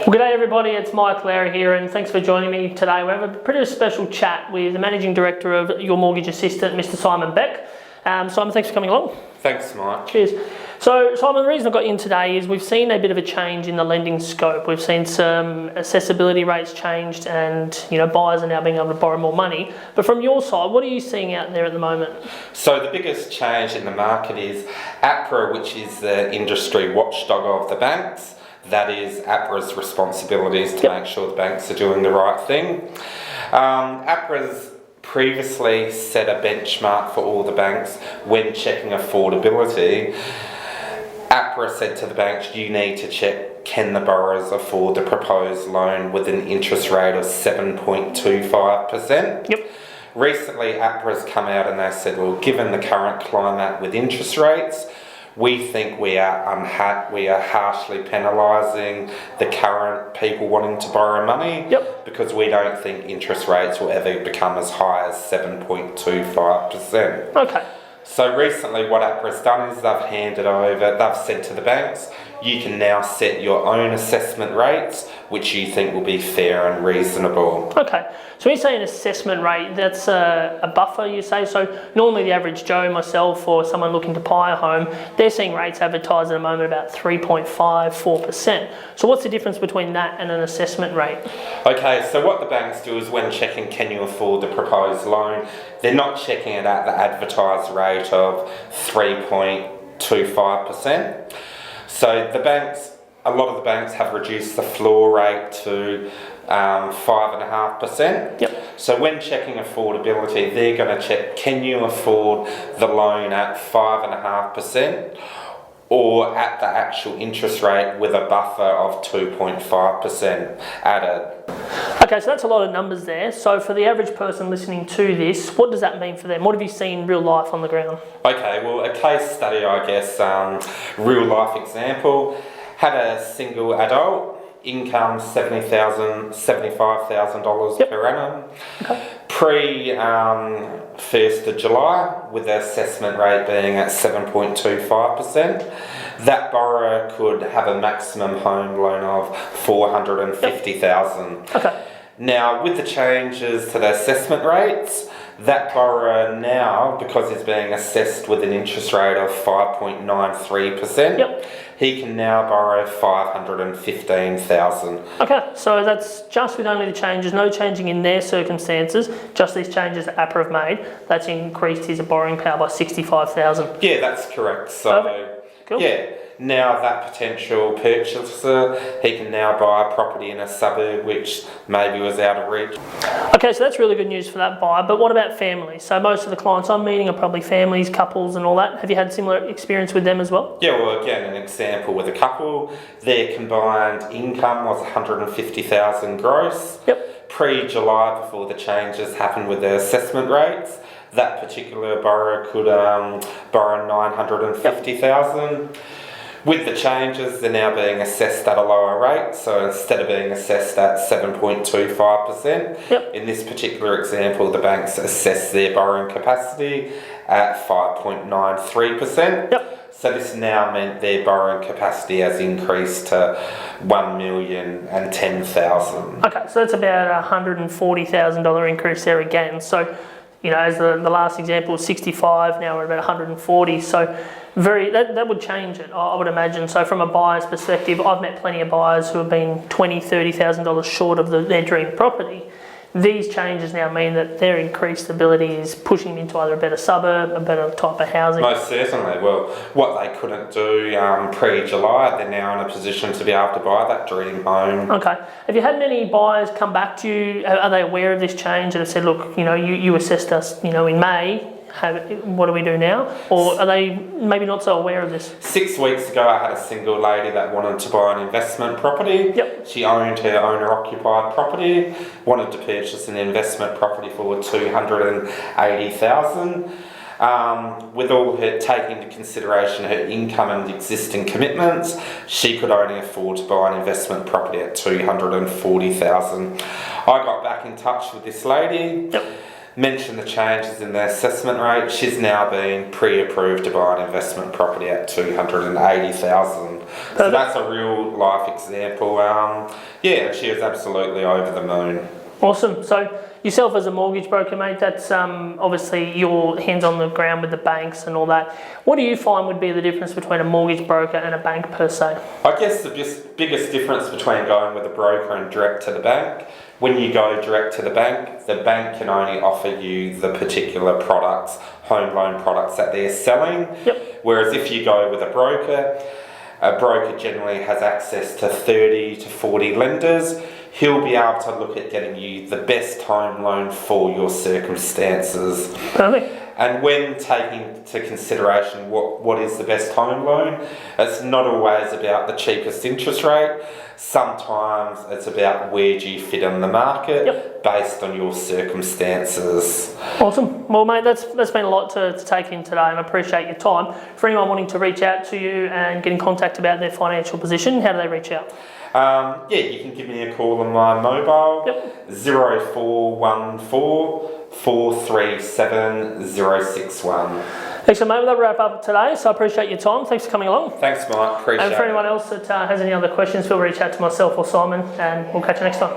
Well, g'day everybody, it's Mike Lowrie here, and thanks for joining me today. We have a pretty special chat with the Managing Director of Your Mortgage Assistant, Mr. Simon Beck. Simon, thanks for coming along. Thanks, Mike. Cheers. So, Simon, the reason I got you in today is we've seen a bit of a change in the lending scope. We've seen some accessibility rates changed and, buyers are now being able to borrow more money. But from your side, what are you seeing out there at the moment? So the biggest change in the market is APRA, which is the industry watchdog of the banks. That is APRA's responsibilities to make sure the banks are doing the right thing. APRA's previously set a benchmark for all the banks when checking affordability. APRA said to the banks, you need to check, can the borrowers afford the proposed loan with an interest rate of 7.25%? Yep. Recently, APRA's come out and they said, well, given the current climate with interest rates, we think we are harshly penalising the current people wanting to borrow money. Yep. Because we don't think interest rates will ever become as high as 7.25%. Okay. So recently what APRA's done is they've said to the banks, you can now set your own assessment rates, which you think will be fair and reasonable. Okay, so when you say an assessment rate, that's a buffer, you say? So normally the average Joe, myself, or someone looking to buy a home, they're seeing rates advertised at the moment about 3.54%. So what's the difference between that and an assessment rate? Okay, so what the banks do is when checking can you afford the proposed loan, they're not checking it at the advertised rate of 3.25%. So a lot of the banks have reduced the floor rate to 5.5%. Yep. So when checking affordability, they're going to check, can you afford the loan at 5.5% or at the actual interest rate with a buffer of 2.5% added. Okay, so that's a lot of numbers there. So for the average person listening to this, what does that mean for them? What have you seen in real life on the ground? Okay, well, a case study, I guess, real life example, had a single adult, income $75,000 per annum. Okay. Pre-1st of July, with the assessment rate being at 7.25%, that borrower could have a maximum home loan of $450,000. Okay. Now, with the changes to the assessment rates, that borrower now, because he's being assessed with an interest rate of 5.93%, he can now borrow $515,000. Okay, so that's just with only the changes, no changing in their circumstances, just these changes that APRA have made, that's increased his borrowing power by $65,000. Yeah, that's correct. So, cool. Yeah. Now that potential purchaser, he can now buy a property in a suburb which maybe was out of reach. Okay, so that's really good news for that buyer, but what about families? So most of the clients I'm meeting are probably families, couples and all that. Have you had similar experience with them as well? Yeah, well again, an example with a couple, their combined income was $150,000 gross. Yep. Pre-July, before the changes happened with the assessment rates, that particular borrower could borrow $950,000. With the changes, they're now being assessed at a lower rate. So instead of being assessed at 7.25%, in this particular example, the banks assess their borrowing capacity at 5.93%. Yep. So this now meant their borrowing capacity has increased to $1,010,000. Okay, so that's about a $140,000 increase there again. So, as the last example was 65, now we're about 140. So that would change it, I would imagine. So from a buyer's perspective, I've met plenty of buyers who have been $20,000, $30,000 short of their dream property. These changes now mean that their increased ability is pushing them into either a better suburb, a better type of housing. Most certainly. Well, what they couldn't do pre-July, they're now in a position to be able to buy that dream home. Okay. Have you had many buyers come back to you? Are they aware of this change and have said, look, you assessed us, in May. What do we do now? Or are they maybe not so aware of this? 6 weeks ago, I had a single lady that wanted to buy an investment property. Yep. She owned her owner-occupied property, wanted to purchase an investment property for $280,000. With all her taking into consideration her income and existing commitments, she could only afford to buy an investment property at $240,000. I got back in touch with this lady. Yep. mentioned the changes in the assessment rate. She's now been pre-approved to buy an investment property at $280,000. So that's a real life example. Yeah, she was absolutely over the moon. Awesome. So yourself as a mortgage broker, mate, that's obviously your hands on the ground with the banks and all that. What do you find would be the difference between a mortgage broker and a bank per se? I guess the biggest difference between going with a broker and direct to the bank, when you go direct to the bank can only offer you the particular products, home loan products that they're selling. Yep. Whereas if you go with a broker generally has access to 30 to 40 lenders. He'll be able to look at getting you the best home loan for your circumstances. Perfect. And when taking into consideration what is the best home loan, it's not always about the cheapest interest rate. Sometimes it's about where do you fit in the market based on your circumstances. Awesome. Well, mate, that's been a lot to take in today, and I appreciate your time. For anyone wanting to reach out to you and get in contact about their financial position, how do they reach out? You can give me a call on my mobile, 0414 437 061. Excellent, mate. Well, that'll wrap up today, so I appreciate your time. Thanks for coming along. Thanks, Mike. Appreciate it. And for anyone else that has any other questions, feel free to reach out to myself or Simon, and we'll catch you next time.